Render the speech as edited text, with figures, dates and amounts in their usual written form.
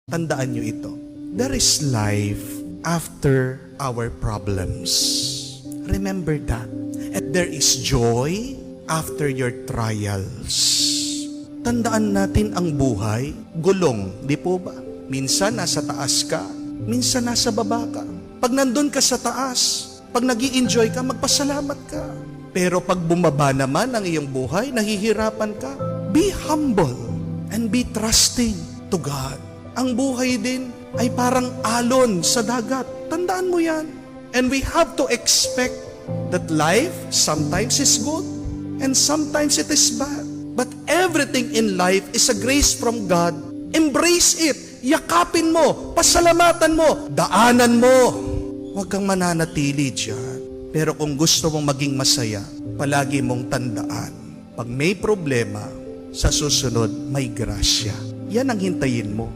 Tandaan nyo ito. There is life after our problems. Remember that. And there is joy after your trials. Tandaan natin ang buhay, gulong, di po ba? Minsan nasa taas ka, minsan nasa baba ka. Pag nandun ka sa taas, pag nag-i-enjoy ka, magpasalamat ka. Pero pag bumaba naman ang iyong buhay, nahihirapan ka, be humble and be trusting to God. Ang buhay din ay parang alon sa dagat. Tandaan mo yan. And we have to expect that life sometimes is good and sometimes it is bad. But everything in life is a grace from God. Embrace it. Yakapin mo. Pasalamatan mo. Daanan mo. Huwag kang mananatili dyan. Pero kung gusto mong maging masaya, palagi mong tandaan. Pag may problema, sa susunod may grasya. Yan ang hintayin mo.